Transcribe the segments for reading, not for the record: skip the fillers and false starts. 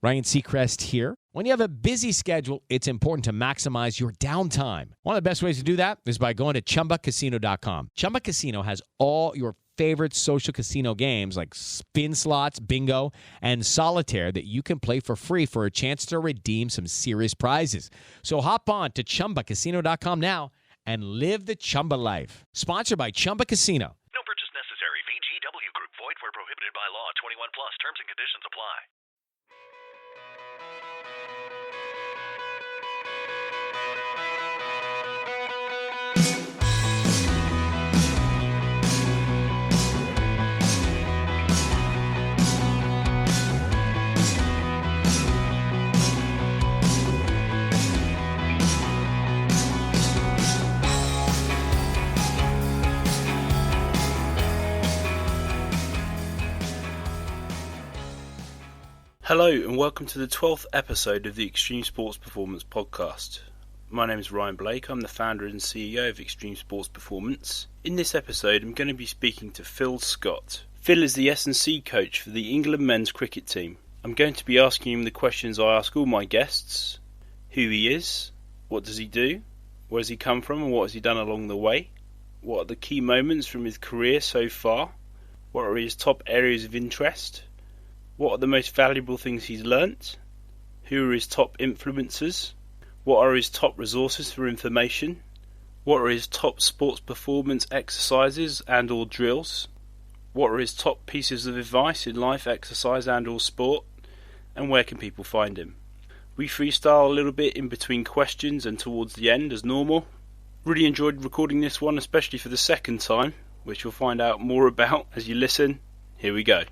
Ryan Seacrest here. When you have a busy schedule, it's important to maximize your downtime. One of the best ways to do that is by going to ChumbaCasino.com. Chumba Casino has all your favorite social casino games like spin slots, bingo, and solitaire that you can play for free for a chance to redeem some serious prizes. So hop on to ChumbaCasino.com now and live the Chumba life. Sponsored by Chumba Casino. No purchase necessary. VGW Group. Void where prohibited by law. 21 plus. Terms and conditions apply. Hello and welcome to the 12th episode of the Extreme Sports Performance Podcast. My name is Ryan Blake, I'm the founder and CEO of Extreme Sports Performance. In this episode I'm going to be speaking to Phil Scott. Phil is the S&C coach for the England men's cricket team. I'm going to be asking him the questions I ask all my guests: who he is, what does he do, where has he come from and what has he done along the way, what are the key moments from his career so far, what are his top areas of interest, what are the most valuable things he's learnt? Who are his top influencers? What are his top resources for information? What are his top sports performance exercises and or drills? What are his top pieces of advice in life, exercise and or sport? And where can people find him? We freestyle a little bit in between questions and towards the end as normal. Really enjoyed recording this one, especially for the second time, which you'll find out more about as you listen. Here we go.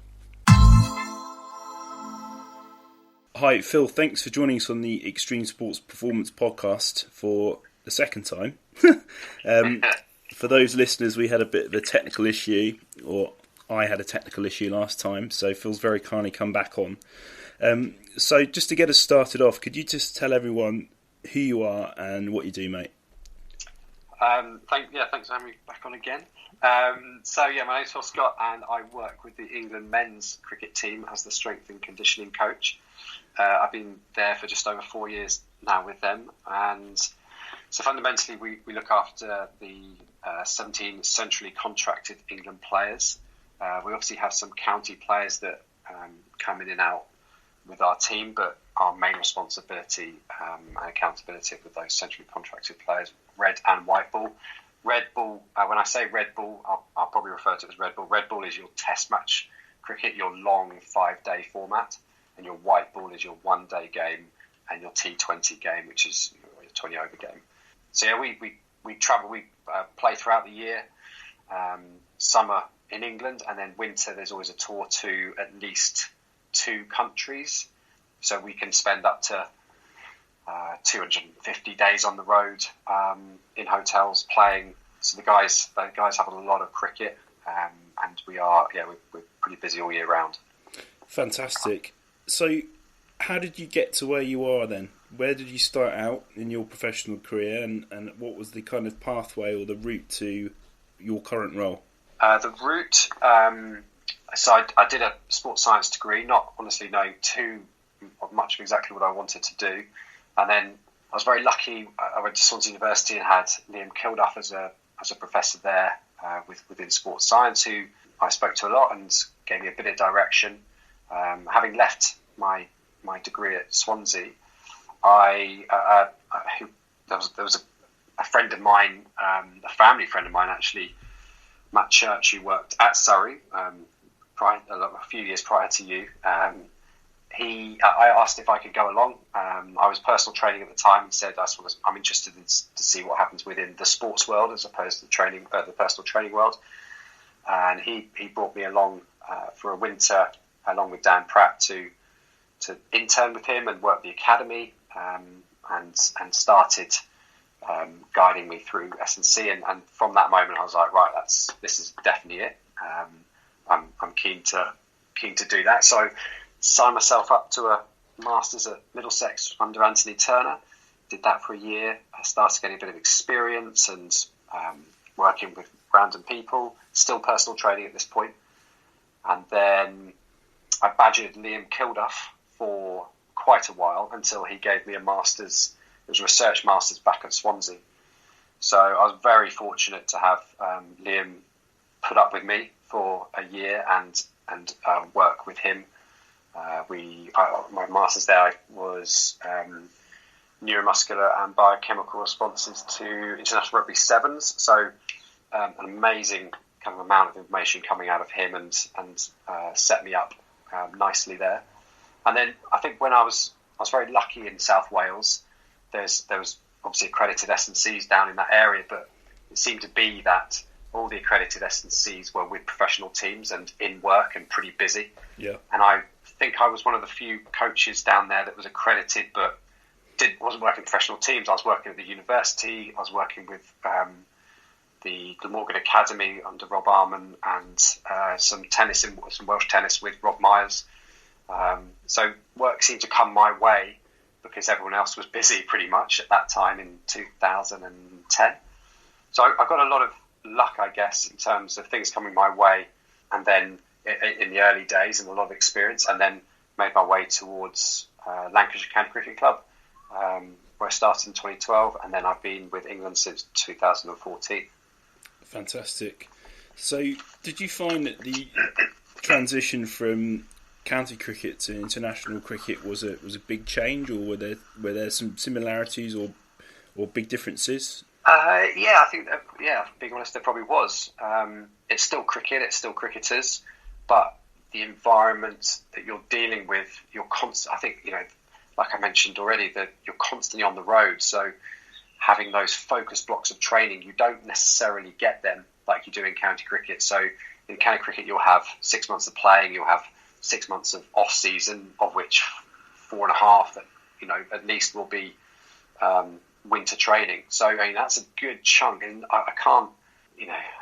Hi Phil, thanks for joining us on the Extreme Sports Performance Podcast for the second time. For those listeners, we had a bit of a technical issue, or I had a technical issue last time, so Phil's very kindly come back on. So just to get us started off, could you just tell everyone who you are and what you do, mate? Thanks for having me back on again. My name's Phil Scott and I work with the England men's cricket team as the strength and conditioning coach. I've been there for just over 4 years now with them, and so fundamentally we look after the 17 centrally contracted England players. We obviously have some county players that come in and out with our team, but our main responsibility and accountability with those centrally contracted players, red and white ball. Red ball, when I say red ball, I'll probably refer to it as red ball. Red ball is your test match cricket, your long 5-day format. And your white ball is your 1-day game, and your T20 game, which is your 20-over game. So yeah, we travel, we play throughout the year. Summer in England, and then winter there's always a tour to at least 2 countries. So we can spend up to 250 days on the road in hotels playing. So the guys have a lot of cricket, and we're pretty busy all year round. Fantastic. So, how did you get to where you are then? Where did you start out in your professional career, and what was the kind of pathway or the route to your current role? The route, so I did a sports science degree, not honestly knowing too much of exactly what I wanted to do. And then I was very lucky. I went to Swansea University and had Liam Kilduff as a professor there within sports science, who I spoke to a lot and gave me a bit of direction. Having left my degree at Swansea, there was a friend of mine, a family friend of mine actually, Matt Church, who worked at Surrey a few years prior to you. I asked if I could go along. I was personal training at the time and said I'm interested to see what happens within the sports world as opposed to the personal training world. And he brought me along for a winter along with Dan Pratt to intern with him and work the academy, and started guiding me through S&C. And from that moment, I was like, right, this is definitely it. I'm keen to do that. So signed myself up to a master's at Middlesex under Anthony Turner. Did that for a year. I started getting a bit of experience and working with random people. Still personal training at this point. And then I badgered Liam Kilduff for quite a while until he gave me a master's. It was a research master's back at Swansea. So I was very fortunate to have Liam put up with me for a year and work with him. My master's there was neuromuscular and biochemical responses to international rugby sevens. So an amazing kind of amount of information coming out of him and set me up nicely there. And then I think when I was very lucky in South Wales. There was obviously accredited S&Cs down in that area, but it seemed to be that all the accredited S&Cs were with professional teams and in work and pretty busy. Yeah. And I think I was one of the few coaches down there that was accredited but wasn't working professional teams. I was working at the university. I was working with the Glamorgan Academy under Rob Arman and some Welsh tennis with Rob Myers. So work seemed to come my way because everyone else was busy pretty much at that time in 2010. So I got a lot of luck, I guess, in terms of things coming my way, and then in the early days and a lot of experience, and then made my way towards Lancashire County Cricket Club, where I started in 2012, and then I've been with England since 2014. Fantastic. So did you find that the transition from county cricket to international cricket was a big change, or were there some similarities or big differences? I think being honest, there probably was. It's still cricket, it's still cricketers, but the environment that you're dealing with, I think, like I mentioned already, that you're constantly on the road. So having those focus blocks of training, you don't necessarily get them like you do in county cricket. So in county cricket, you'll have 6 months of playing, you'll have 6 months of off season, of which 4.5, at least will be winter training. So that's a good chunk, and I can't,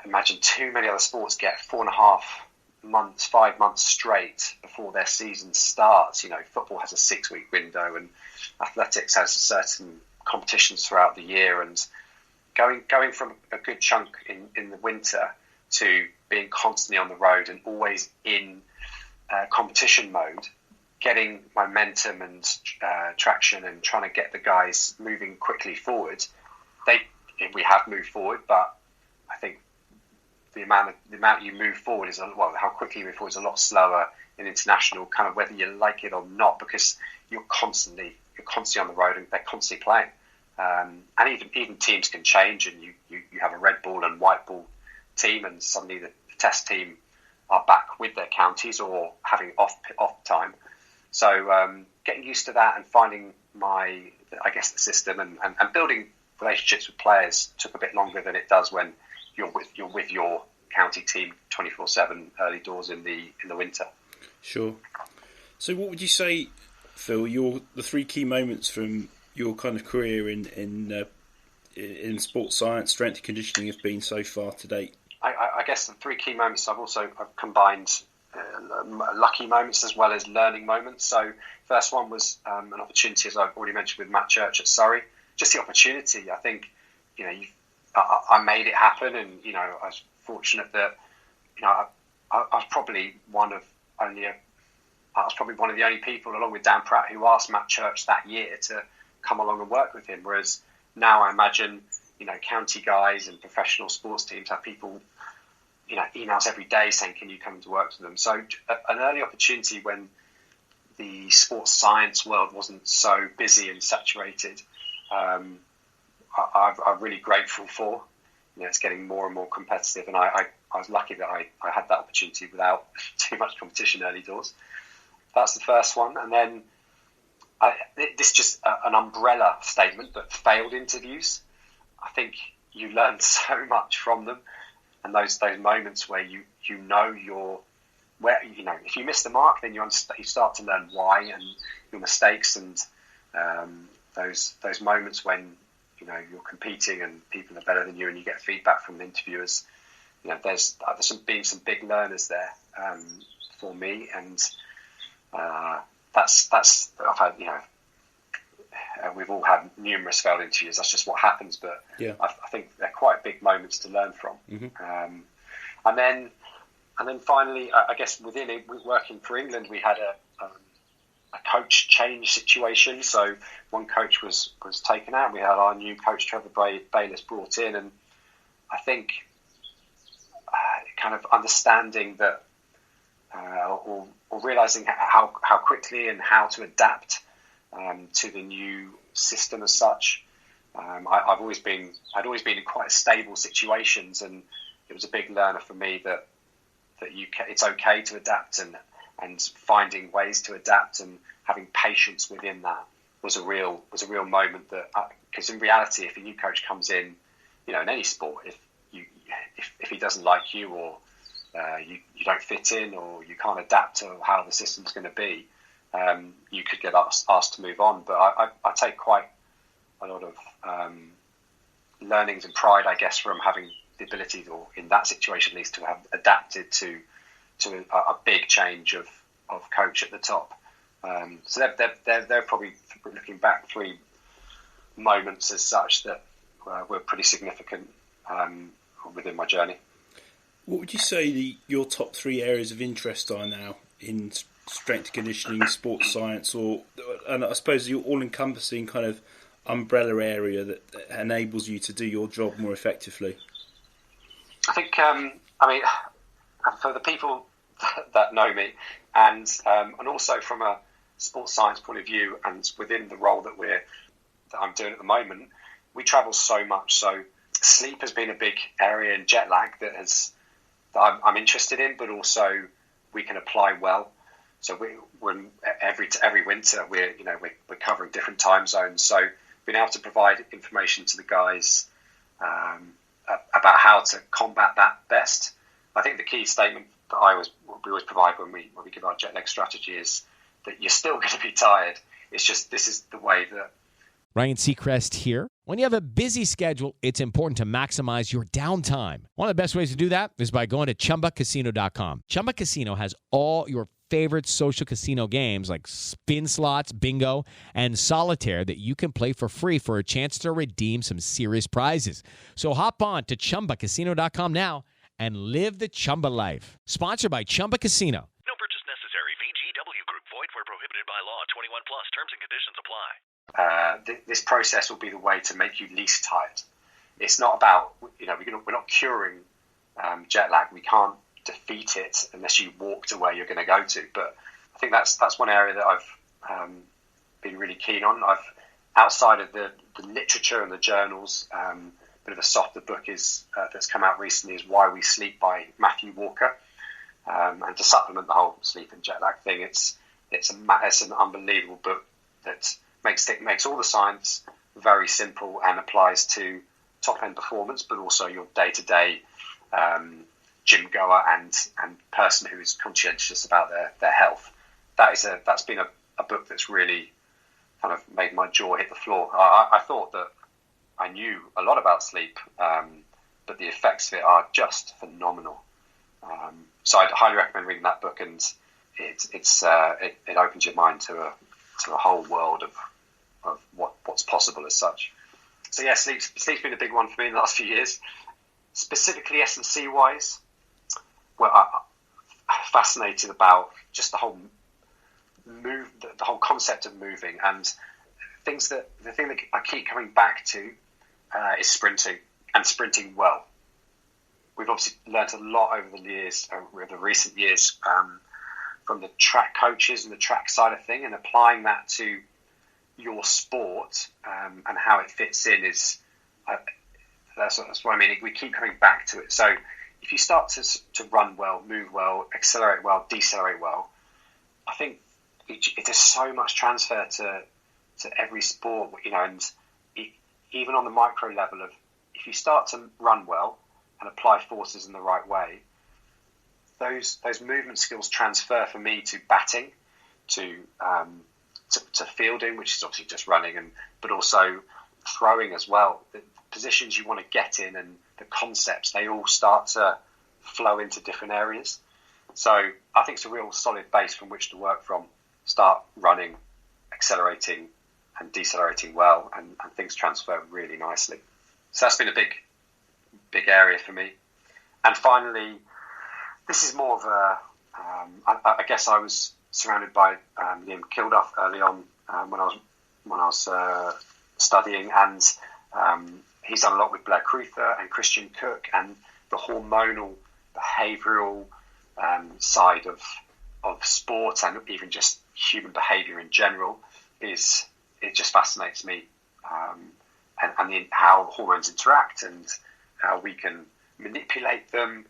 imagine too many other sports get 4.5 months, 5 months straight before their season starts. Football has a 6-week window, and athletics has certain competitions throughout the year, and going from a good chunk in the winter to being constantly on the road and always in competition mode, getting momentum and traction and trying to get the guys moving quickly forward. We have moved forward, but I think the amount you move forward how quickly you move forward is a lot slower in international, kind of whether you like it or not, because you're constantly on the road and they're constantly playing. And even teams can change, and you have a red ball and white ball team, and suddenly the test team are back with their counties or having off time. So getting used to that and finding the system and building relationships with players took a bit longer than it does when you're with your county team 24/7 early doors in the winter. Sure. So what would you say, Phil, the three key moments from your kind of career in sports science, strength and conditioning have been so far to date? I guess the three key moments, I've combined lucky moments as well as learning moments. So first one was an opportunity, as I've already mentioned, with Matt Church at Surrey. Just the opportunity. I think, I made it happen, and, I was fortunate that, I was probably one of the only people, along with Dan Pratt, who asked Matt Church that year to come along and work with him. Whereas now I imagine, county guys and professional sports teams have people, emails every day saying, can you come to work with them? So an early opportunity when the sports science world wasn't so busy and saturated, I'm really grateful for. It's getting more and more competitive, and I was lucky that I had that opportunity without too much competition early doors. That's the first one. And then this is just an umbrella statement, but failed interviews. I think you learn so much from them, and those moments where if you miss the mark, then you start to learn why and your mistakes, and those moments when you're competing and people are better than you and you get feedback from the interviewers. There's been some big learners there for me, and that's I've had we've all had numerous failed interviews. That's just what happens, but yeah. I think they're quite big moments to learn from. Mm-hmm. And then finally, I guess within it, working for England, we had coach change situation. So one coach was taken out. We had our new coach, Trevor Bayliss, brought in, and I think kind of understanding that or realizing how quickly and how to adapt to the new system as such. I'd always been in quite stable situations, and it was a big learner for me that it's okay to adapt, and finding ways to adapt and having patience within that was a real moment. That because in reality, if a new coach comes in, in any sport, if he doesn't like you, or you don't fit in, or you can't adapt to how the system's going to be, you could get asked to move on. But I take quite a lot of learnings and pride, I guess, from having the ability, or in that situation at least, to have adapted to a big change of coach at the top. So they're probably, looking back, 3 moments as such that were pretty significant within my journey. What would you say your top 3 areas of interest are now in strength and conditioning, sports science, and I suppose your all-encompassing kind of umbrella area that enables you to do your job more effectively? I think, for the people that know me, and also from a sports science point of view, and within the role that I'm doing at the moment, we travel so much. So sleep has been a big area, and jet lag that I'm interested in, but also we can apply well. So every winter we're covering different time zones. So being able to provide information to the guys about how to combat that best. I think the key statement that we always provide when we give our jet lag strategy is that you're still going to be tired. It's just, this is the way that. Ryan Seacrest here. When you have a busy schedule, it's important to maximize your downtime. One of the best ways to do that is by going to ChumbaCasino.com. Chumba Casino has all your favorite social casino games like spin slots, bingo, and solitaire that you can play for free for a chance to redeem some serious prizes. So hop on to ChumbaCasino.com now and live the Chumba life. Sponsored by Chumba Casino. No purchase necessary. VGW Group. Void where prohibited by law. 21 plus. Terms and conditions apply. This process will be the way to make you least tired. It's not about, we're not curing jet lag. We can't defeat it unless you walk to where you're going to go to. But I think that's one area that I've been really keen on. Outside of the literature and the journals, a bit of a softer book that's come out recently is Why We Sleep by Matthew Walker. And to supplement the whole sleep and jet lag thing, it's an unbelievable book that makes all the science very simple and applies to top end performance, but also your day-to-day gym goer and person who is conscientious about their health. That's been a book that's really kind of made my jaw hit the floor. I thought that I knew a lot about sleep, but the effects of it are just phenomenal. So I'd highly recommend reading that book, and it opens your mind to a whole world of what's possible as such. So yeah, sleep's been a big one for me in the last few years. Specifically S&C wise, well, I'm fascinated about just the whole concept of moving, and the thing that I keep coming back to is sprinting, and sprinting well. We've obviously learned a lot over the recent years from the track coaches and the track side of thing, and applying that to your sport and how it fits in that's what I mean. We keep coming back to it. So if you start to run well, move well, accelerate well, decelerate well, I think it is so much transfer to every sport, and even on the micro level of, if you start to run well and apply forces in the right way, those movement skills transfer for me to batting, to fielding, which is obviously just running, but also throwing as well. The positions you want to get in and the concepts, they all start to flow into different areas. So I think it's a real solid base from which to work from. Start running, accelerating and decelerating well, and things transfer really nicely. So that's been a big area for me. And finally, this is more of I guess I was surrounded by Liam Kilduff early on when I was studying, and he's done a lot with Blair Cruther and Christian Cook, and the hormonal, behavioural side of sport and even just human behaviour in general it just fascinates me, and how hormones interact and how we can manipulate them,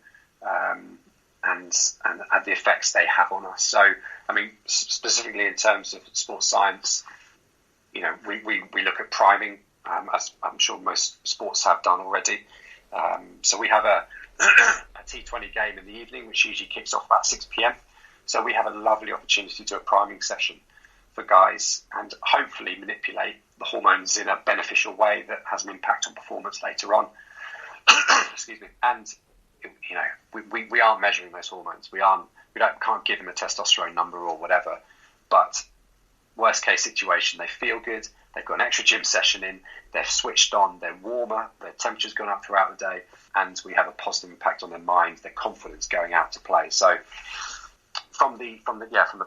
and the effects they have on us. So, I mean, specifically in terms of sports science, we look at priming, as I'm sure most sports have done already. So we have a T20 game in the evening, which usually kicks off about 6 p.m. So we have a lovely opportunity to do a priming session for guys and hopefully manipulate the hormones in a beneficial way that has an impact on performance later on. Excuse me. And we aren't measuring those hormones. Can't give them a testosterone number or whatever. But worst case situation, they feel good. They've got an extra gym session in. They're switched on. They're warmer. Their temperature's gone up throughout the day, and we have a positive impact on their mind, their confidence going out to play. So, from the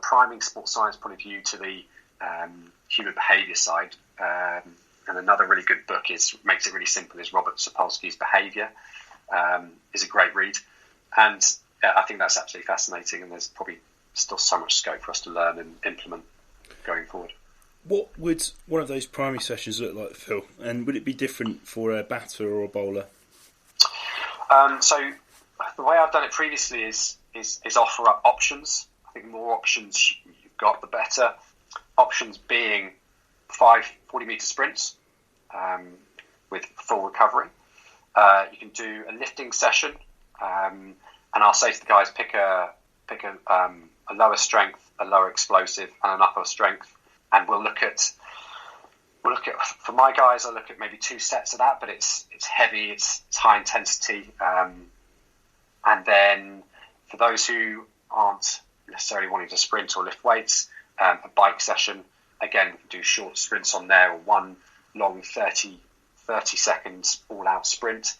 priming sports science point of view to the human behaviour side, and another really good book makes it really simple is Robert Sapolsky's Behaviour. Is a great read, and I think that's absolutely fascinating. And there's probably still so much scope for us to learn and implement going forward. What would one of those primary sessions look like, Phil? And would it be different for a batter or a bowler? So the way I've done it previously is offer up options. I think the more options you've got, the better. Options being 5 40-metre sprints with full recovery. You can do a lifting session, and I'll say to the guys, pick a lower strength, a lower explosive, and an upper strength. And we'll look at for my guys, I look at maybe 2 sets of that, but it's heavy, it's high intensity. And then for those who aren't necessarily wanting to sprint or lift weights, a bike session, again, we can do short sprints on there, or one long 30 seconds all-out sprint.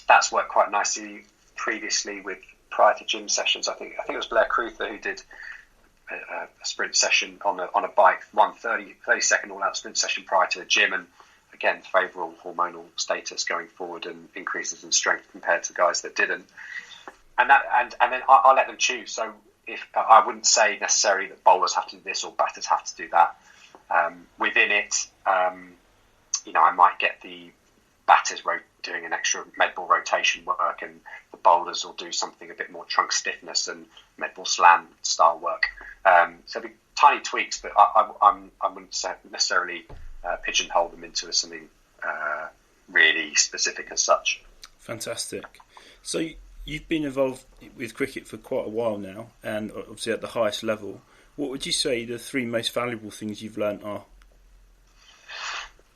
That's worked quite nicely previously prior to gym sessions. I think it was Blair Cruther who did a sprint session on a bike, 30-second all-out sprint session prior to a gym, and again, favourable hormonal status going forward and increases in strength compared to guys that didn't. And then I'll let them choose. So if I wouldn't say necessarily that bowlers have to do this or batters have to do that. Within it, I might get the batters doing an extra med ball rotation work, and the bowlers will do something a bit more trunk stiffness and med ball slam style work. So the tiny tweaks, but I wouldn't necessarily pigeonhole them into something really specific as such. Fantastic. So you've been involved with cricket for quite a while now, and obviously at the highest level. What would you say the 3 most valuable things you've learnt are?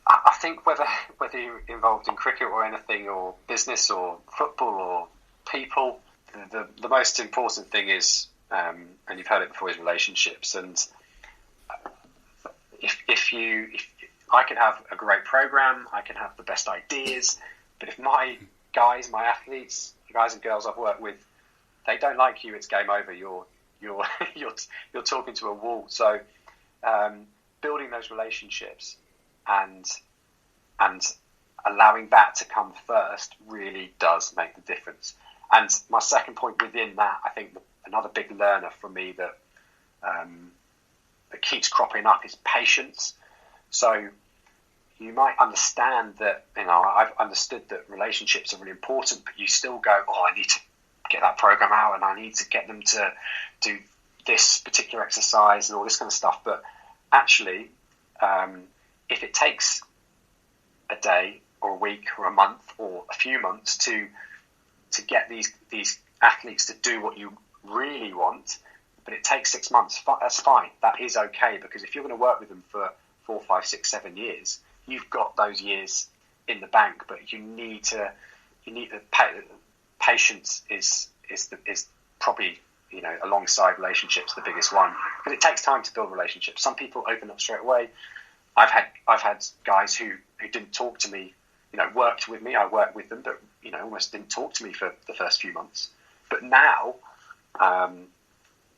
I think whether you're involved in cricket or anything, or business or football or people, the most important thing is, and you've heard it before, is relationships. And if I can have a great program, I can have the best ideas, but if my guys, my athletes, the guys and girls I've worked with, they don't like you, it's game over. You're talking to a wall. So building those relationships and allowing that to come first really does make the difference. And my second point within that, I think another big learner for me that keeps cropping up is patience. So you might understand that, I've understood that relationships are really important, but you still go, I need to get that program out and I need to get them to do this particular exercise and all this kind of stuff. But actually, if it takes a day or a week or a month or a few months to get these athletes to do what you really want, but it takes 6 months, that's fine. That is okay, because if you're going to work with them for 4, 5, 6, 7 years, you've got those years in the bank. But you need patience is probably, alongside relationships, the biggest one, because it takes time to build relationships. Some people open up straight away. I've had guys who didn't talk to me, worked with me. I worked with them, but almost didn't talk to me for the first few months. But now,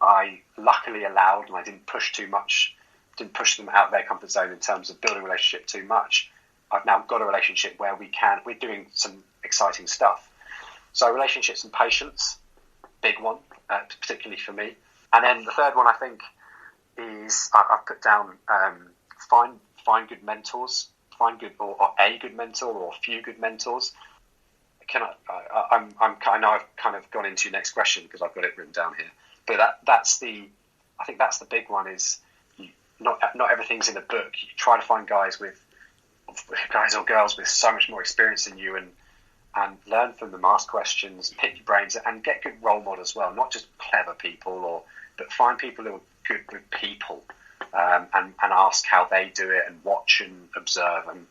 I luckily allowed, and I didn't push too much, didn't push them out of their comfort zone in terms of building a relationship too much. I've now got a relationship where we're doing some exciting stuff. So relationships and patience, big one, particularly for me. And then the third one, I think, is I've put down find good mentors, find good or a good mentor or a few good mentors. I know I've kind of gone into your next question because I've got it written down here. But I think that's the big one, is not everything's in a book. You try to find guys or girls with so much more experience than you, and learn from them, ask questions, pick your brains, and get good role models as well. Not just clever people, but find people who are good with people, and ask how they do it, and watch and observe. And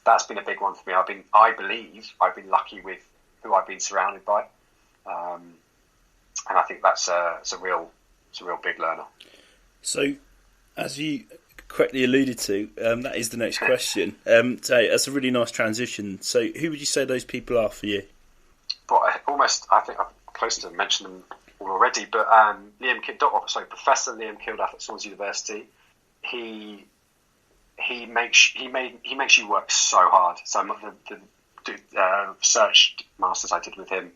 that's been a big one for me. I believe I've been lucky with who I've been surrounded by, and I think that's a real big learner. So, as you correctly alluded to, that is the next question. So that's a really nice transition. So, who would you say those people are for you? Well, I think I'm close to mention them all already. But Professor Liam Kilduff at Swansea University. He makes you work so hard. So the research masters I did with him,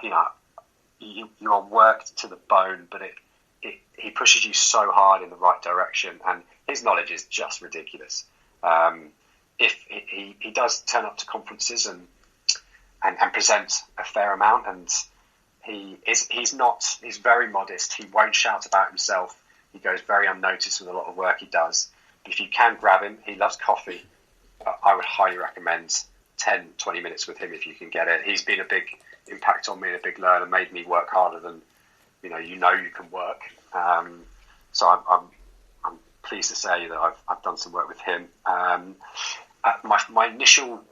you are worked to the bone, but he pushes you so hard in the right direction, and his knowledge is just ridiculous. If he does turn up to conferences and present a fair amount, and he's very modest. He won't shout about himself. He goes very unnoticed with a lot of work he does. But if you can grab him, he loves coffee. I would highly recommend 10-20 minutes with him if you can get it. He's been a big impact on me, and a big learner, made me work harder than you can work. So I'm pleased to say that I've done some work with him. My initial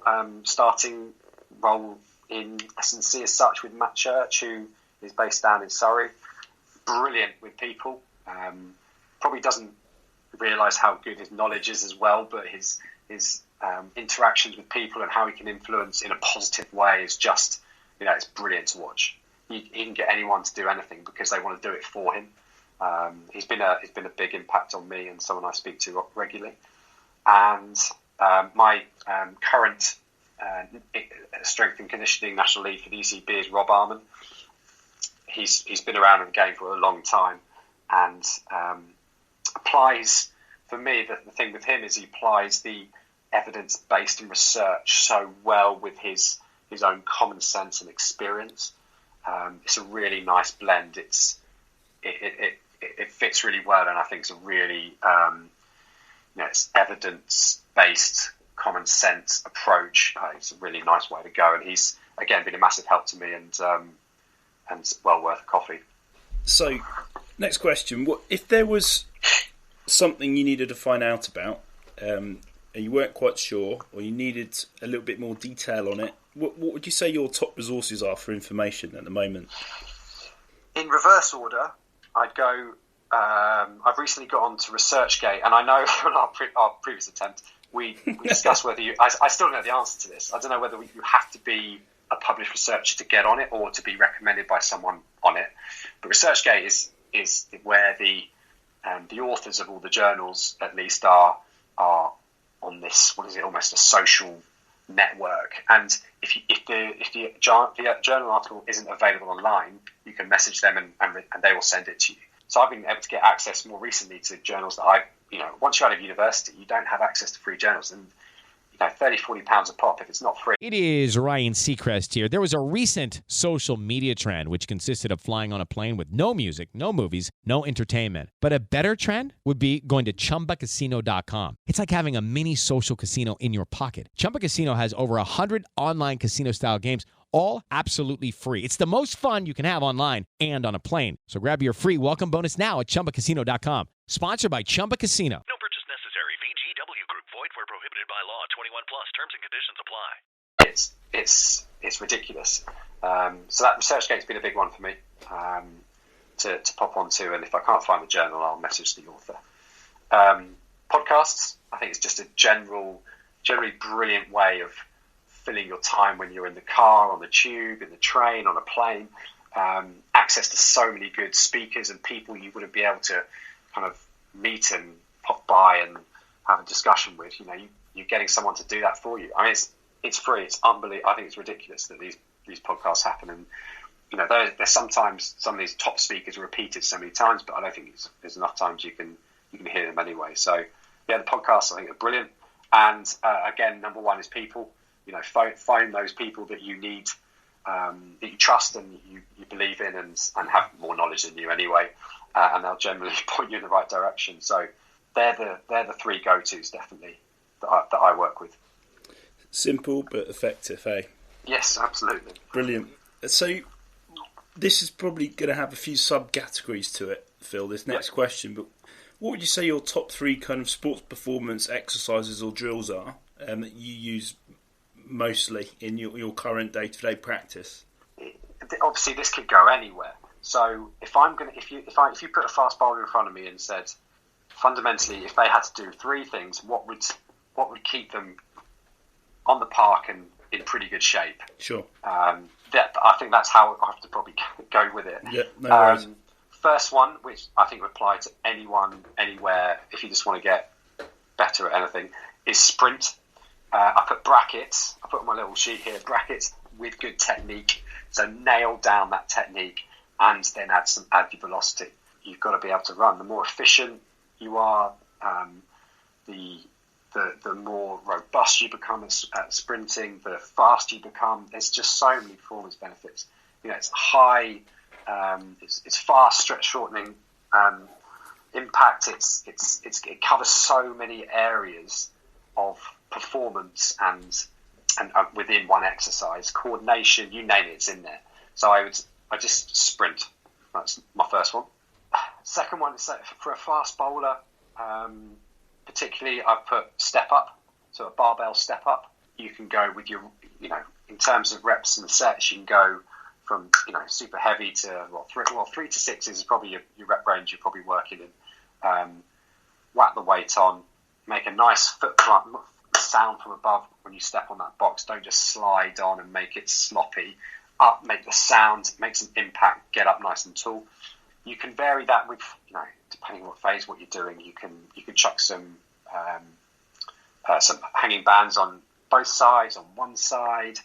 starting role in S&C as such with Matt Church, who is based down in Surrey, brilliant with people. Probably doesn't realise how good his knowledge is as well, but his interactions with people and how he can influence in a positive way is just, it's brilliant to watch. He can get anyone to do anything because they want to do it for him. He's been a big impact on me and someone I speak to regularly. And my current strength and conditioning national lead for the ECB is Rob Arman. He's been around in the game for a long time, and applies, for me, the thing with him is he applies the evidence-based and research so well with his own common sense and experience. It's a really nice blend. It fits really well, and I think it's a really it's evidence-based, common sense approach. It's a really nice way to go, and he's again been a massive help to me, and well worth a coffee. So, next question: what if there was something you needed to find out about, and you weren't quite sure, or you needed a little bit more detail on it? What would you say your top resources are for information at the moment? In reverse order, I'd go. I've recently got onto ResearchGate, and I know on our previous attempt we discussed whether you. I still don't know the answer to this. I don't know whether you have to be a published researcher to get on it, or to be recommended by someone on it. But ResearchGate is where the authors of all the journals, at least, are on this. What is it? Almost a social network. And if the journal article isn't available online, you can message them and they will send it to you. So I've been able to get access more recently to journals that once you're out of university, you don't have access to free journals, and £30-40 a pop if it's not free. It is Ryan Seacrest here. There was a recent social media trend which consisted of flying on a plane with no music, no movies, no entertainment. But a better trend would be going to ChumbaCasino.com. It's like having a mini social casino in your pocket. Chumba Casino has over 100 online casino-style games, all absolutely free. It's the most fun you can have online and on a plane. So grab your free welcome bonus now at ChumbaCasino.com. Sponsored by Chumba Casino. No purchase necessary. VGW Group. Void where prohibited by law. 21 plus. Terms and conditions apply. It's ridiculous. So that ResearchGate's been a big one for me to pop onto, and if I can't find the journal, I'll message the author. Podcasts, I think it's just a generally brilliant way of filling your time when you're in the car, on the tube, in the train, on a plane. access to so many good speakers and people you wouldn't be able to kind of meet and pop by and have a discussion with. You're getting someone to do that for you. I mean, it's free. It's unbelievable. I think it's ridiculous that these podcasts happen. And there's sometimes some of these top speakers are repeated so many times, but I don't think there's enough times you can hear them anyway. So yeah, the podcasts I think are brilliant. And again, number one is people. Find those people that you need, that you trust and you believe in, and have more knowledge than you anyway, and they'll generally point you in the right direction. So they're the three go-tos definitely that I work with. Simple but effective, eh? Yes, absolutely. Brilliant. So this is probably going to have a few subcategories to it, Phil, this next question, but what would you say your top three kind of sports performance exercises or drills are that you use mostly in your current day-to-day practice? Obviously, this could go anywhere. So if you put a fast bowler in front of me and said, fundamentally, if they had to do three things, what would keep them on the park and in pretty good shape? Sure. I think that's how I have to probably go with it. Yeah, no worries. First one, which I think would apply to anyone, anywhere, if you just want to get better at anything, is sprint. I put brackets. I put on my little sheet here, brackets with good technique. So nail down that technique and then add your velocity. You've got to be able to run. The more efficient you are, the more robust you become at sprinting, the faster you become. There's just so many performance benefits. It's high, it's fast, stretch shortening, impact. It covers so many areas of performance and within one exercise, coordination, you name it, it's in there. So I just sprint. That's my first one. Second one is for a fast bowler. Particularly, I've put step up, so a barbell step up. You can go with in terms of reps and sets, you can go from, super heavy to, 3 to 6 is probably your rep range you're probably working in. Whack the weight on, make a nice foot sound from above when you step on that box. Don't just slide on and make it sloppy. Up, make the sound, make some impact, get up nice and tall. You can vary that with, depending on what phase, what you're doing. You can chuck some hanging bands on both sides, on one side.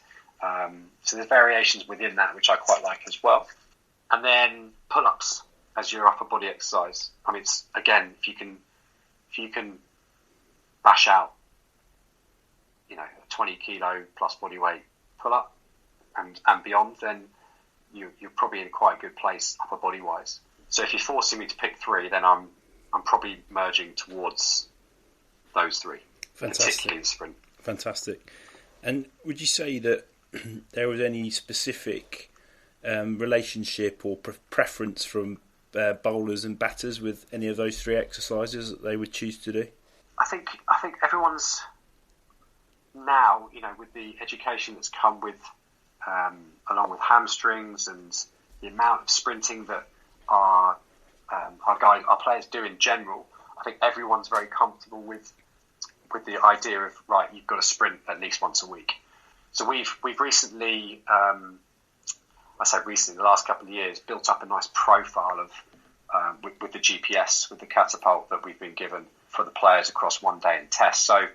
So there's variations within that, which I quite like as well. And then pull-ups as your upper body exercise. I mean, it's, again, if you can bash out, a 20 kilo plus body weight pull-up and beyond, then you're probably in quite a good place upper body wise. So if you're forcing me to pick three, then I'm probably merging towards those three. Fantastic. Particularly in sprint. Fantastic. And would you say that there was any specific relationship or preference from bowlers and batters with any of those three exercises that they would choose to do? I think everyone's now, with the education that's come with along with hamstrings and the amount of sprinting that our players do in general, I think everyone's very comfortable with the idea of, right, you've got to sprint at least once a week. So we've recently, the last couple of years, built up a nice profile of with the GPS, with the catapult that we've been given for the players across one day and tests. So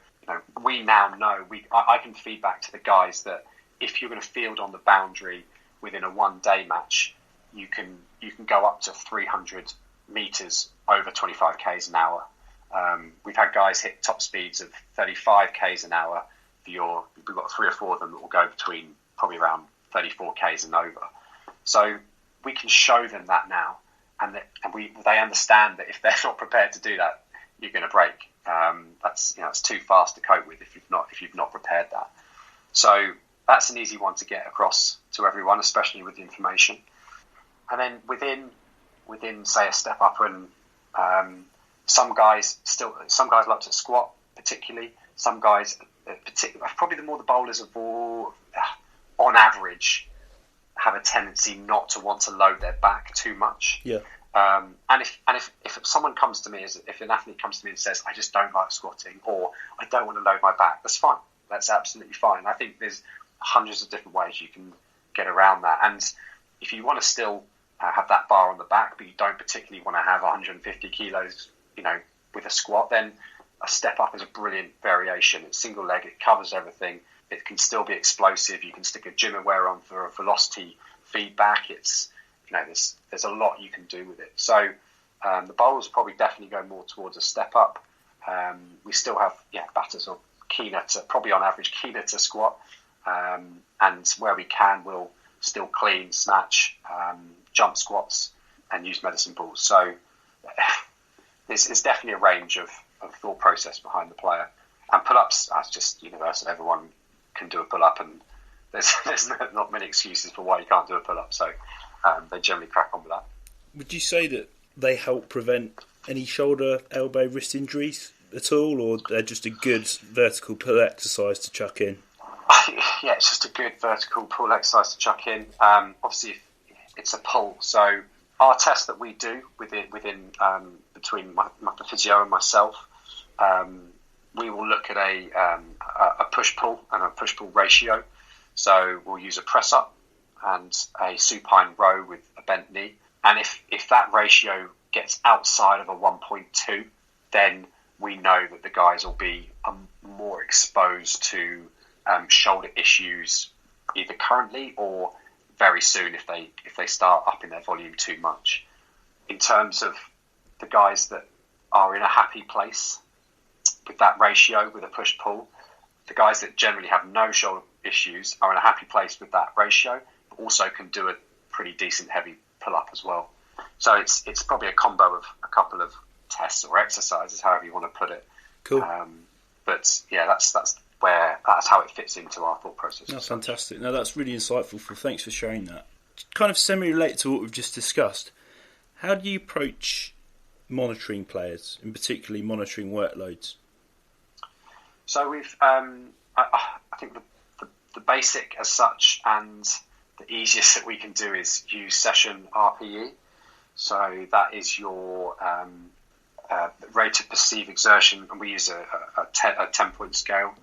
we now know, I can feed back to the guys that if you're going to field on the boundary within a 1 day match, you can go up to 300 meters over 25 k's an hour. We've had guys hit top speeds of 35 k's an hour. We've got 3 or 4 of them that will go between probably around 34 k's and over. So we can show them that now, and they understand that if they're not prepared to do that, you're going to break. It's too fast to cope with if you've not prepared that. So that's an easy one to get across to everyone, especially with the information. And then within say a step up, and some guys like to squat particularly. Some guys, probably the more the bowlers are more, on average, have a tendency not to want to load their back too much. Yeah. And if someone comes to me, if an athlete comes to me and says, I just don't like squatting, or I don't want to load my back, that's fine. That's absolutely fine. I think there's hundreds of different ways you can get around that. And if you want to still have that bar on the back, but you don't particularly want to have 150 kilos, with a squat, then a step up is a brilliant variation. It's single leg, it covers everything. It can still be explosive. You can stick a GymAware on for a velocity feedback. It's, there's a lot you can do with it. So the bowls probably definitely go more towards a step up. We still have batters are probably on average keener to squat, and where we can, we'll still clean, snatch, jump squats, and use medicine balls. So there's definitely a range of thought process behind the player. And pull-ups, that's just universal. Everyone can do a pull-up, and there's not many excuses for why you can't do a pull-up. So they generally crack on with that. Would you say that they help prevent any shoulder, elbow, wrist injuries at all, or they're just a good vertical pull exercise to chuck in? Yeah, it's just a good vertical pull exercise to chuck in. Obviously, it's a pull. So our test that we do within between the physio and myself, we will look at a push-pull and a push-pull ratio. So we'll use a press-up and a supine row with a bent knee. And if that ratio gets outside of a 1.2, then we know that the guys will be more exposed to shoulder issues either currently or very soon if they start upping their volume too much. In terms of the guys that are in a happy place with that ratio, with a push-pull, the guys that generally have no shoulder issues are in a happy place with that ratio, but also can do a pretty decent heavy pull-up as well. So it's probably a combo of a couple of tests or exercises, however you want to put it. Cool. But yeah, that's how it fits into our thought process. That's fantastic. No, that's really insightful. Thanks for sharing that. Kind of semi-related to what we've just discussed, how do you approach monitoring players, and particularly monitoring workloads? So we've, I think the basic as such and the easiest that we can do is use session RPE. So that is your rate of perceived exertion, and we use a 10-point scale,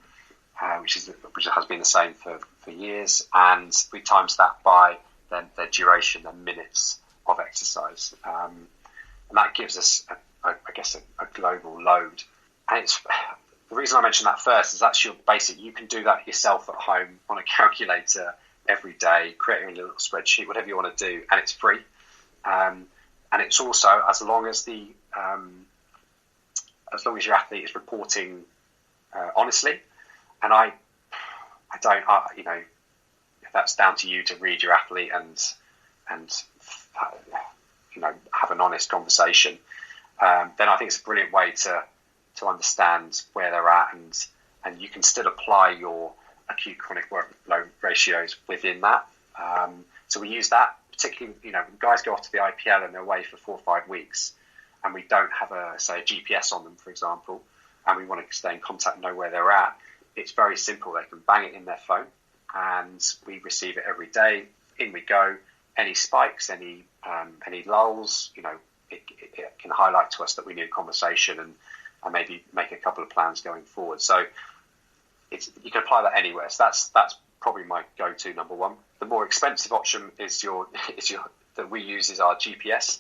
which has been the same for years, and we times that by the duration, the minutes of exercise, and that gives us, a global load. And it's the reason I mentioned that first is that's your basic. You can do that yourself at home on a calculator every day, creating a little spreadsheet, whatever you want to do, and it's free. And it's also as long as your athlete is reporting honestly. And I don't, if that's down to you to read your athlete and have an honest conversation, then I think it's a brilliant way to understand where they're at, and you can still apply your acute chronic workload ratios within that. So we use that, particularly, when guys go off to the IPL and they're away for 4 or 5 weeks, and we don't have a GPS on them, for example, and we want to stay in contact and know where they're at. It's very simple. They can bang it in their phone, and we receive it every day. In we go. Any spikes, any lulls, it can highlight to us that we need a conversation and maybe make a couple of plans going forward. So you can apply that anywhere. So that's probably my go-to number one. The more expensive option is that we use is our GPS.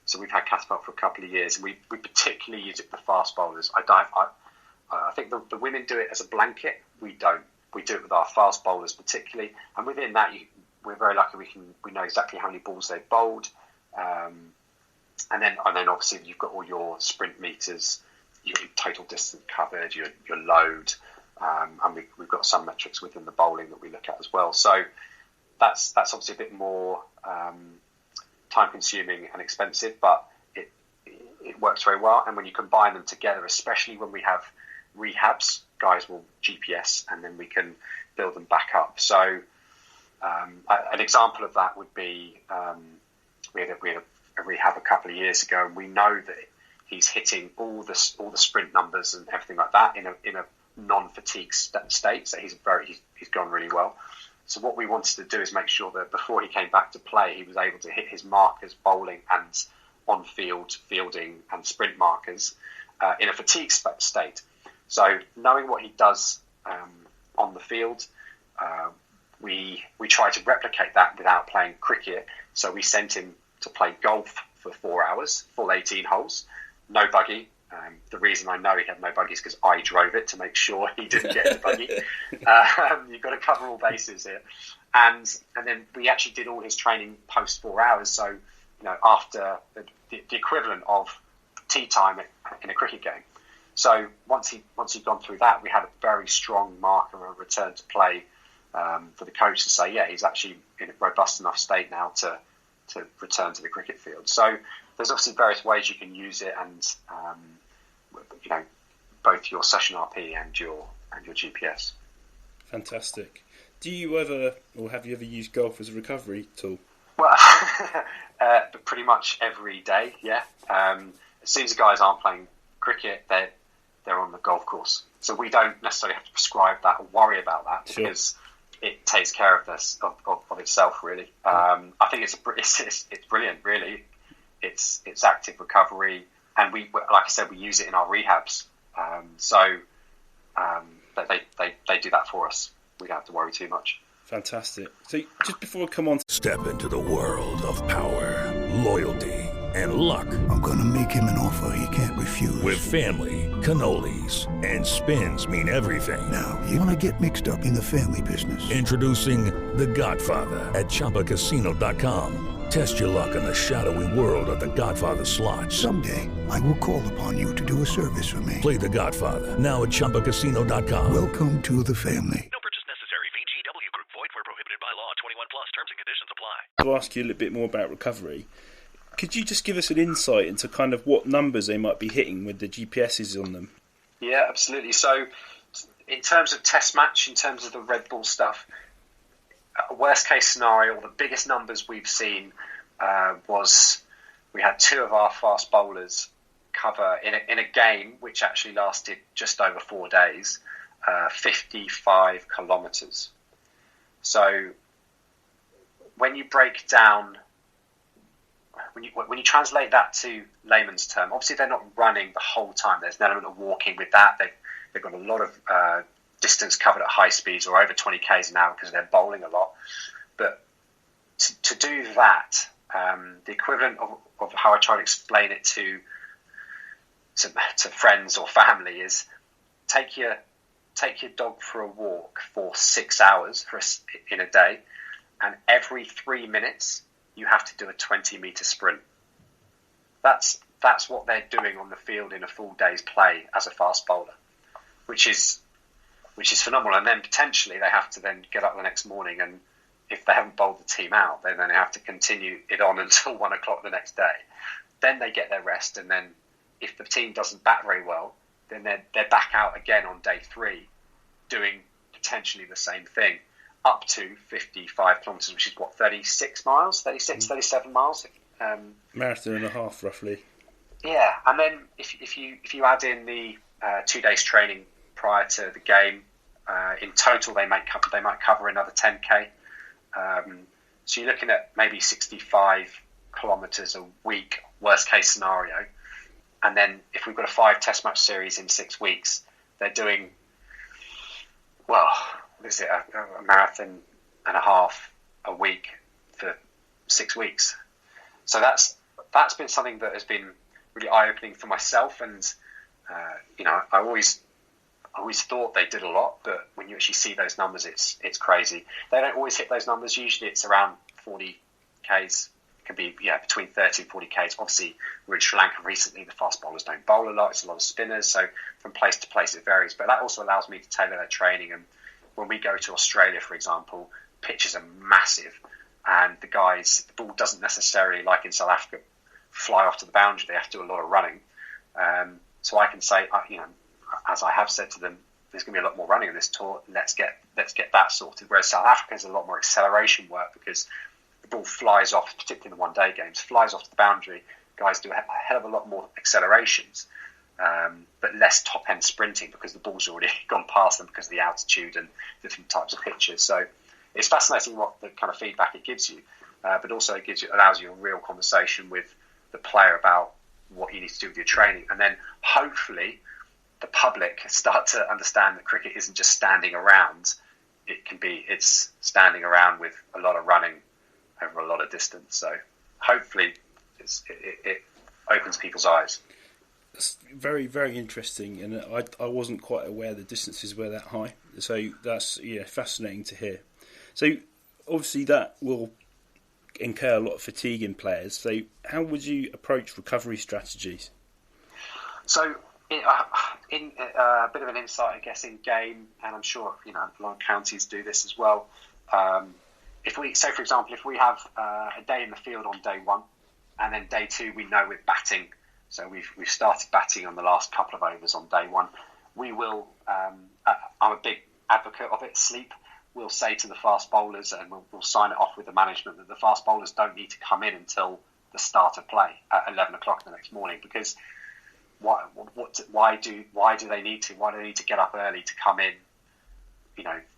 So we've had Catapult for a couple of years, and we particularly use it for fast bowlers. I think the women do it as a blanket. We don't. We do it with our fast bowlers particularly, and within that, we're very lucky. We know exactly how many balls they've bowled, and then obviously you've got all your sprint meters, your total distance covered, your load, and we've got some metrics within the bowling that we look at as well. So that's obviously a bit more time consuming and expensive, but it works very well. And when you combine them together, especially when we have rehabs, guys will GPS and then we can build them back up. So an example of that would be we had a rehab a couple of years ago, and we know that he's hitting all the sprint numbers and everything like that in a non-fatigue state. So he's gone really well. So what we wanted to do is make sure that before he came back to play, he was able to hit his markers, bowling and on-field fielding and sprint markers in a fatigue state. So knowing what he does on the field, we tried to replicate that without playing cricket. So we sent him to play golf for 4 hours, full 18 holes, no buggy. The reason I know he had no buggy is because I drove it to make sure he didn't get the buggy. You've got to cover all bases here. And then we actually did all his training post 4 hours. So, after the equivalent of tea time in a cricket game. So once he'd gone through that, we had a very strong marker of return to play for the coach to say, yeah, he's actually in a robust enough state now to return to the cricket field. So there's obviously various ways you can use it, and both your session RP and your GPS. Fantastic. Do you ever, or have you ever used golf as a recovery tool? Well, pretty much every day, yeah. As soon as the guys aren't playing cricket, they're on the golf course. So we don't necessarily have to prescribe that or worry about that, sure, because it takes care of this of itself, really. I think it's brilliant, really. It's active recovery, and we, like I said, we use it in our rehabs. They do that for us. We don't have to worry too much. Fantastic. So just before we come on, Step into the world of power, loyalty, and luck. I'm gonna make him an offer he can't refuse. With family, cannolis, and spins mean everything. Now, you wanna get mixed up in the family business. Introducing The Godfather at ChumbaCasino.com. Test your luck in the shadowy world of The Godfather slot. Someday, I will call upon you to do a service for me. Play The Godfather now at ChumbaCasino.com. Welcome to the family. No purchase necessary. VGW Group. Void where prohibited by law. 21 plus. Terms and conditions apply. to ask you a little bit more about recovery. Could you just give us an insight into kind of what numbers they might be hitting with the GPSs on them? Yeah, absolutely. So in terms of test match, in terms of the Red Bull stuff, worst case scenario, the biggest numbers we've seen was we had two of our fast bowlers cover in a game which actually lasted just over 4 days, 55 kilometres. So when you break down, when you translate that to layman's term, obviously they're not running the whole time. There's an element of walking with that. They've got a lot of distance covered at high speeds or over 20 k's an hour because they're bowling a lot. But to do that, the equivalent of how I try to explain it to friends or family is take your dog for a walk for 6 hours in a day, and every 3 minutes you have to do a 20-metre sprint. That's what they're doing on the field in a full day's play as a fast bowler, which is phenomenal. And then potentially they have to then get up the next morning, and if they haven't bowled the team out, they then have to continue it on until 1 o'clock the next day. Then they get their rest, and then if the team doesn't bat very well, then they're back out again on day 3, doing potentially the same thing, up to 55 kilometres, which is 36 miles, 37 miles. Marathon and a half, roughly. Yeah, and then if you add in the 2 days training prior to the game, in total they might cover another 10k. So you're looking at maybe 65 kilometres a week, worst case scenario. And then if we've got a 5 test match series in 6 weeks, they're doing, well, what is it, a marathon and a half a week for 6 weeks. So that's been something that has been really eye-opening for myself. And, I always thought they did a lot, but when you actually see those numbers, it's crazy. They don't always hit those numbers. Usually it's around 40 Ks. It can be between 30 and 40 Ks. Obviously, we're in Sri Lanka recently. The fast bowlers don't bowl a lot. It's a lot of spinners. So from place to place, it varies. But that also allows me to tailor their training. And when we go to Australia, for example, pitches are massive. And the ball doesn't necessarily, like in South Africa, fly off to the boundary. They have to do a lot of running. So I can say, as I have said to them, there's going to be a lot more running on this tour. Let's get that sorted. Whereas South Africa is a lot more acceleration work because the ball flies off, particularly in the one-day games, flies off to the boundary. Guys do a hell of a lot more accelerations, but less top-end sprinting because the ball's already gone past them because of the altitude and different types of pitches. So it's fascinating what the kind of feedback it gives you, but also it allows you a real conversation with the player about what you need to do with your training. And then hopefully the public start to understand that cricket isn't just standing around. it's standing around with a lot of running over a lot of distance. So hopefully it opens people's eyes. That's very, very interesting, and I wasn't quite aware the distances were that high. So that's fascinating to hear. So obviously that will incur a lot of fatigue in players. So how would you approach recovery strategies? So in a bit of an insight, I guess, in game, and I'm sure a lot of counties do this as well. For example, if we have a day in the field on day one, and then day two we know we're batting, so we've started batting on the last couple of overs on day one, we will. I'm a big advocate of it. Sleep. We'll say to the fast bowlers, and we'll sign it off with the management, that the fast bowlers don't need to come in until the start of play at 11 o'clock the next morning, because why do they need to? Why do they need to get up early to come in?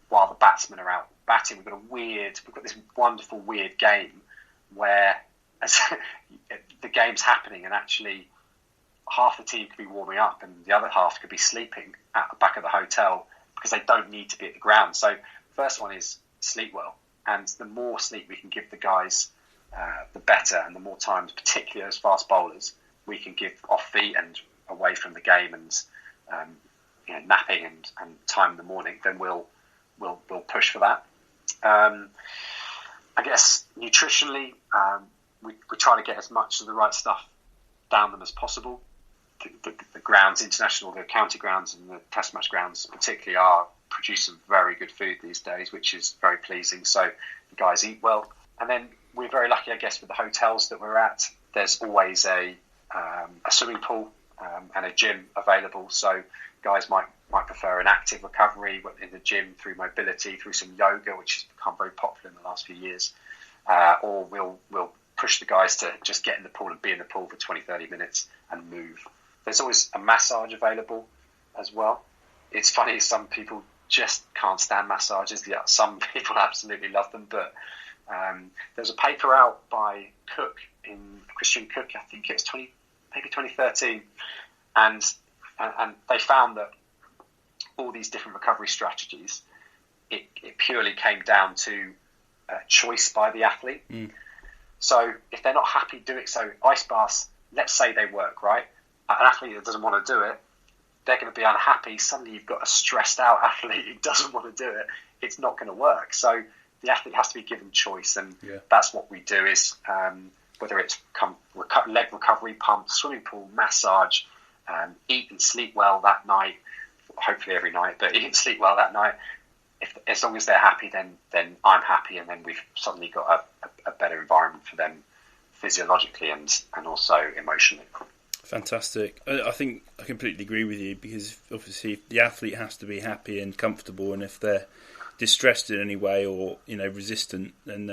While the batsmen are out batting, we've got this wonderful weird game where the game's happening, and actually half the team could be warming up and the other half could be sleeping at the back of the hotel because they don't need to be at the ground. So first one is sleep well, and the more sleep we can give the guys, the better, and the more times, particularly as fast bowlers, we can give off feet and away from the game and napping and time in the morning, then we'll push for that. I guess nutritionally, we try to get as much of the right stuff down them as possible. The grounds, the county grounds and the test match grounds particularly are producing very good food these days, which is very pleasing. So the guys eat well. And then we're very lucky, I guess, with the hotels that we're at. There's always a swimming pool and a gym available. So guys might prefer an active recovery in the gym through mobility, through some yoga, which has become very popular in the last few years. Or we'll push the guys to just get in the pool and be in the pool for 20, 30 minutes and move. There's always a massage available as well. It's funny, some people just can't stand massages. Yeah, some people absolutely love them, but there's a paper out by Christian Cook, I think it was maybe 2013, and they found that all these different recovery strategies, it purely came down to choice by the athlete. So if they're not happy doing so, ice baths, let's say they work, right? An athlete that doesn't want to do it, they're going to be unhappy. Suddenly you've got a stressed out athlete who doesn't want to do it. It's not going to work. So the athlete has to be given choice, and that's what we do is whether it's leg recovery, pump, swimming pool, massage, eat and sleep well that night, hopefully every night, but eat and sleep well that night. As long as they're happy, then I'm happy, and then we've suddenly got a better environment for them physiologically and also emotionally. Fantastic. I think I completely agree with you, because obviously the athlete has to be happy and comfortable, and if they're distressed in any way or resistant, then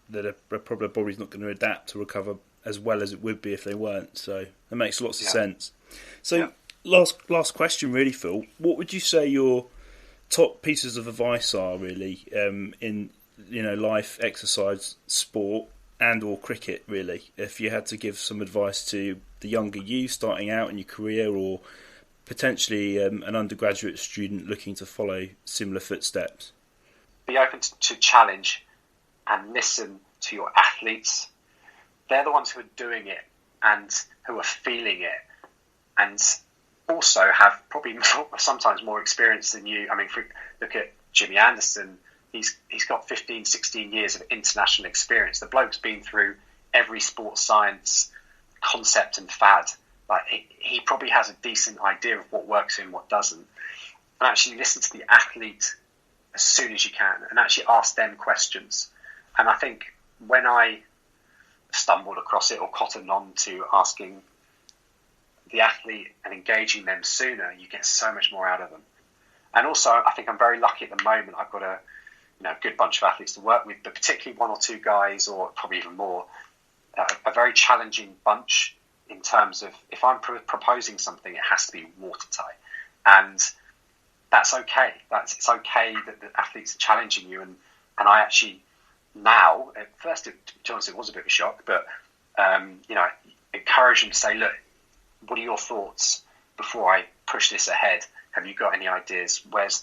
their body's not going to adapt to recover as well as it would be if they weren't. So that makes lots of sense. So last question, really, Phil. What would you say your top pieces of advice are really in life, exercise, sport, and or cricket, really, if you had to give some advice to the younger you starting out in your career, or potentially an undergraduate student looking to follow similar footsteps? Be open to challenge and listen to your athletes. They're the ones who are doing it and who are feeling it, and also have probably sometimes more experience than you. I mean, look at Jimmy Anderson. He's got 15, 16 years of international experience. The bloke's been through every sports science concept and fad. Like he probably has a decent idea of what works and what doesn't. And actually listen to the athlete as soon as you can, and actually ask them questions. And I think when I stumbled across it or cottoned on to asking the athlete and engaging them sooner, you get so much more out of them. And also, I think I'm very lucky at the moment. I've got a good bunch of athletes to work with, but particularly one or two guys, or probably even more, a very challenging bunch in terms of, if I'm proposing something, it has to be watertight. And that's okay. It's okay that the athletes are challenging you. And I actually now, at first, to be honest, it was a bit of a shock, but encourage them to say, look, what are your thoughts before I push this ahead? Have you got any ideas? Where's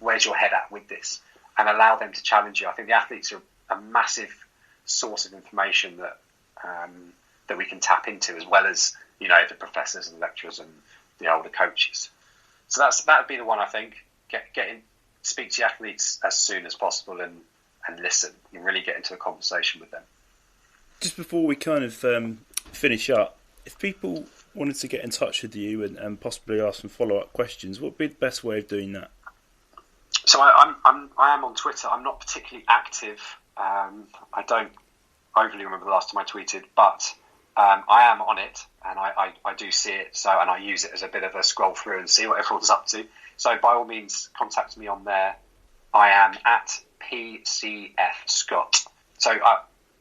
where's your head at with this, and allow them to challenge you. I think the athletes are a massive source of information that we can tap into, as well as the professors and lecturers and the older coaches. So that would be the one, I think. Speak to the athletes as soon as possible and listen and really get into a conversation with them. Just before we kind of finish up, if people wanted to get in touch with you and possibly ask some follow-up questions, what would be the best way of doing that? So I am on Twitter. I'm not particularly active. I don't overly remember the last time I tweeted, but I am on it, and I do see it. And I use it as a bit of a scroll through and see what everyone's up to. So by all means, contact me on there. I am at PCF Scott. So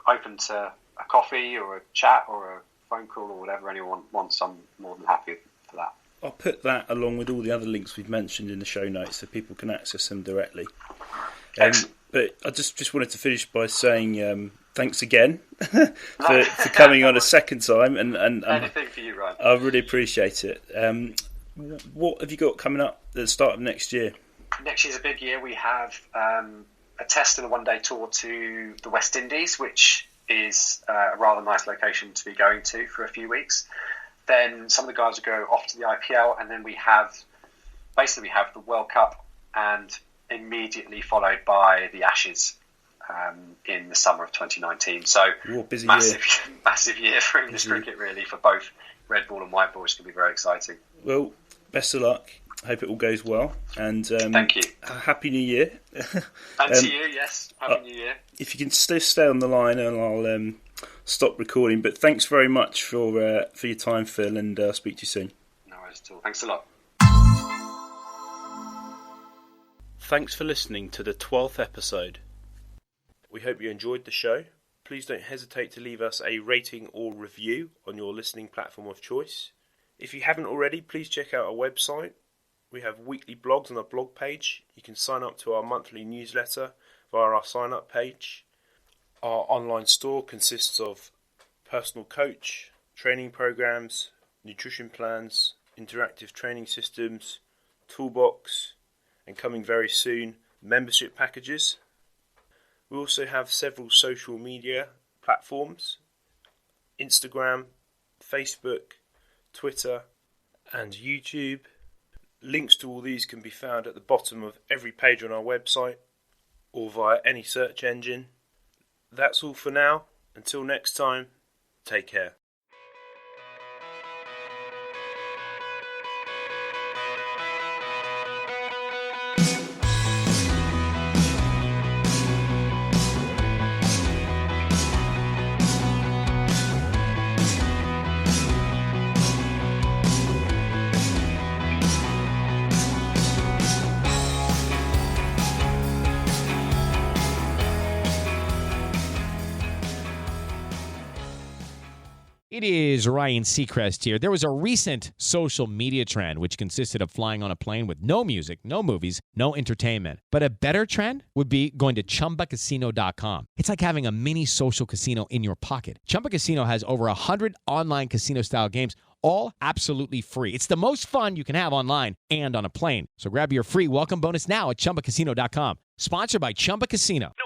open to a coffee or a chat or a phone call or whatever anyone wants. I'm more than happy for that. I'll put that along with all the other links we've mentioned in the show notes so people can access them directly. But I just wanted to finish by saying thanks again for coming on a second time. And anything for you, Ryan. I really appreciate it. What have you got coming up at the start of next year? Next year's a big year. We have a test and a one-day tour to the West Indies, which is a rather nice location to be going to for a few weeks. Then some of the guys will go off to the IPL, and then we have the World Cup, and immediately followed by the Ashes in the summer of 2019. So massive year for English cricket, really, for both red ball and white ball, which can be very exciting. Well, best of luck. Hope it all goes well. And thank you. Happy New Year. And to you, yes. Happy New Year. If you can stay on the line, and I'll stop recording. But thanks very much for your time, Phil, and I'll speak to you soon. No worries at all. Thanks a lot. Thanks for listening to the 12th episode. We hope you enjoyed the show. Please don't hesitate to leave us a rating or review on your listening platform of choice. If you haven't already, please check out our website. We have weekly blogs on our blog page. You can sign up to our monthly newsletter via our sign up page. Our online store consists of personal coach, training programs, nutrition plans, interactive training systems, toolbox, and coming very soon, membership packages. We also have several social media platforms: Instagram, Facebook, Twitter, and YouTube. Links to all these can be found at the bottom of every page on our website or via any search engine. That's all for now. Until next time, take care. It is Ryan Seacrest here. There was a recent social media trend which consisted of flying on a plane with no music, no movies, no entertainment. But a better trend would be going to ChumbaCasino.com. It's like having a mini social casino in your pocket. Chumba Casino has over 100 online casino-style games, all absolutely free. It's the most fun you can have online and on a plane. So grab your free welcome bonus now at ChumbaCasino.com. Sponsored by Chumba Casino. No